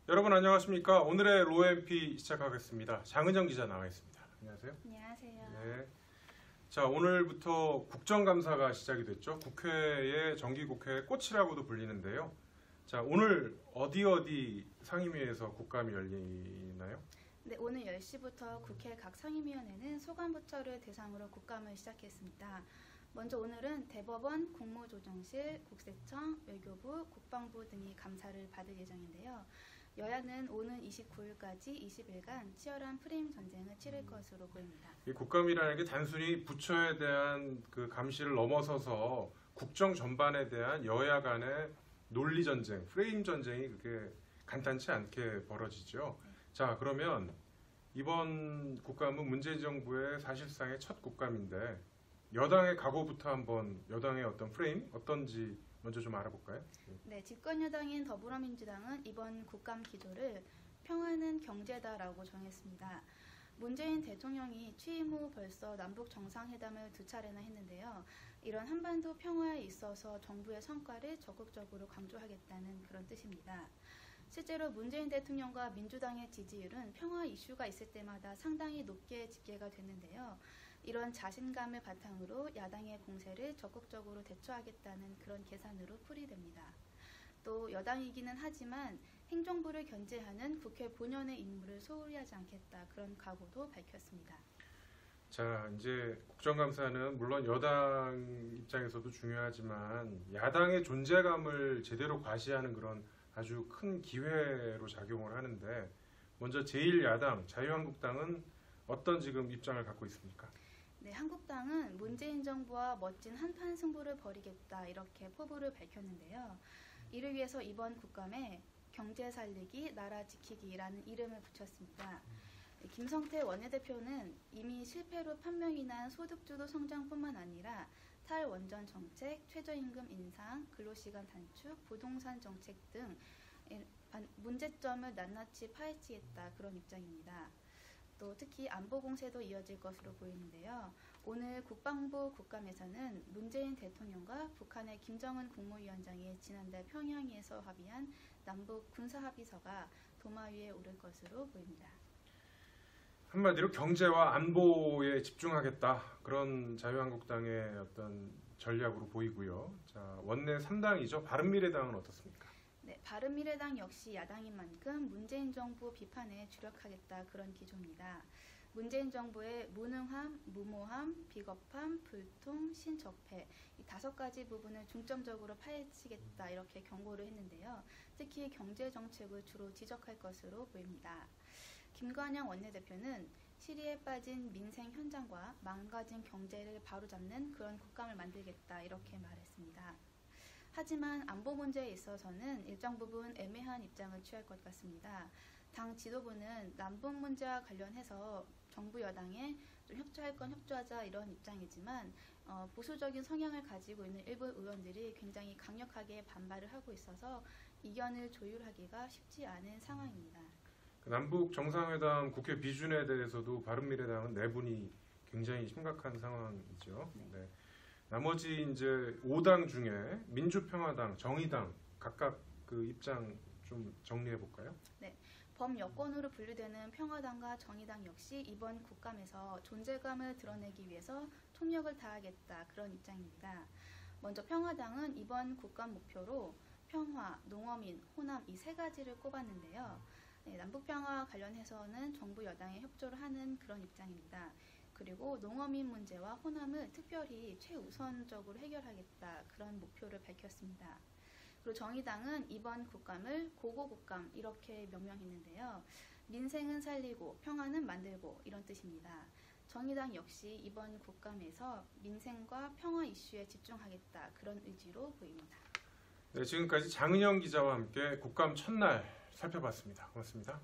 여러분 안녕하십니까? 오늘의 로엠피 시작하겠습니다. 장은정 기자 나와 있습니다. 안녕하세요. 안녕하세요. 네. 자, 오늘부터 국정감사가 시작이 됐죠. 국회의 정기국회의 꽃이라고도 불리는데요. 자, 오늘 어디 상임위에서 국감이 열리나요? 네, 오늘 10시부터 국회 각 상임위원회는 소관부처를 대상으로 국감을 시작했습니다. 먼저 오늘은 대법원, 국무조정실, 국세청, 외교부, 국방부 등이 감사를 받을 예정인데요. 여야는 오는 29일까지 20일간 치열한 프레임 전쟁을 치를 것으로 보입니다. 이 국감이라는 게 단순히 부처에 대한 그 감시를 넘어서서 국정 전반에 대한 여야 간의 논리 전쟁, 프레임 전쟁이 그렇게 간단치 않게 벌어지죠. 자, 그러면 이번 국감은 문재인 정부의 사실상의 첫 국감인데 여당의 각오부터 한번 여당의 어떤 프레임 어떤지 먼저 좀 알아볼까요? 네, 집권여당인 더불어민주당은 이번 국감 기조를 평화는 경제다라고 정했습니다. 문재인 대통령이 취임 후 벌써 남북 정상회담을 2차례나 했는데요. 이런 한반도 평화에 있어서 정부의 성과를 적극적으로 강조하겠다는 그런 뜻입니다. 실제로 문재인 대통령과 민주당의 지지율은 평화 이슈가 있을 때마다 상당히 높게 집계가 됐는데요. 이런 자신감을 바탕으로 야당의 공세를 적극적으로 대처하겠다는 그런 계산으로 풀이됩니다. 또 여당이기는 하지만 행정부를 견제하는 국회 본연의 임무를 소홀히 하지 않겠다, 그런 각오도 밝혔습니다. 자, 이제 국정감사는 물론 여당 입장에서도 중요하지만 야당의 존재감을 제대로 과시하는 그런 아주 큰 기회로 작용을 하는데 먼저 제1야당 자유한국당은 어떤 지금 입장을 갖고 있습니까? 네, 한국당은 문재인 정부와 멋진 한판 승부를 벌이겠다 이렇게 포부를 밝혔는데요. 이를 위해서 이번 국감에 경제 살리기, 나라 지키기라는 이름을 붙였습니다. 김성태 원내대표는 이미 실패로 판명이 난 소득주도 성장뿐만 아니라 탈원전 정책, 최저임금 인상, 근로시간 단축, 부동산 정책 등 문제점을 낱낱이 파헤치겠다, 그런 입장입니다. 또 특히 안보 공세도 이어질 것으로 보이는데요. 오늘 국방부 국감에서는 문재인 대통령과 북한의 김정은 국무위원장이 지난달 평양에서 합의한 남북 군사합의서가 도마 위에 오를 것으로 보입니다. 한마디로 경제와 안보에 집중하겠다, 그런 자유한국당의 어떤 전략으로 보이고요. 자, 원내 3당이죠. 바른미래당은 어떻습니까? 네, 바른미래당 역시 야당인 만큼 문재인 정부 비판에 주력하겠다, 그런 기조입니다. 문재인 정부의 무능함, 무모함, 비겁함, 불통, 신적폐 이 5가지 부분을 중점적으로 파헤치겠다 이렇게 경고를 했는데요. 특히 경제 정책을 주로 지적할 것으로 보입니다. 김관영 원내대표는 시리에 빠진 민생 현장과 망가진 경제를 바로잡는 그런 국감을 만들겠다 이렇게 말했습니다. 하지만 안보 문제에 있어서는 일정 부분 애매한 입장을 취할 것 같습니다. 당 지도부는 남북 문제와 관련해서 정부 여당에 좀 협조할 건 협조하자 이런 입장이지만 보수적인 성향을 가지고 있는 일부 의원들이 굉장히 강력하게 반발을 하고 있어서 이견을 조율하기가 쉽지 않은 상황입니다. 남북 정상회담 국회 비준에 대해서도 바른미래당은 내분이 굉장히 심각한 상황이죠. 네. 나머지 이제 5당 중에 민주평화당, 정의당 각각 그 입장 좀 정리해 볼까요? 네, 범여권으로 분류되는 평화당과 정의당 역시 이번 국감에서 존재감을 드러내기 위해서 총력을 다하겠다, 그런 입장입니다. 먼저 평화당은 이번 국감 목표로 평화, 농어민, 호남 이 3가지를 꼽았는데요. 네, 남북평화 관련해서는 정부 여당에 협조를 하는 그런 입장입니다. 그리고 농어민 문제와 호남을 특별히 최우선적으로 해결하겠다, 그런 목표를 밝혔습니다. 그리고 정의당은 이번 국감을 고고국감 이렇게 명명했는데요. 민생은 살리고 평화는 만들고 이런 뜻입니다. 정의당 역시 이번 국감에서 민생과 평화 이슈에 집중하겠다, 그런 의지로 보입니다. 네, 지금까지 장은영 기자와 함께 국감 첫날 살펴봤습니다. 고맙습니다.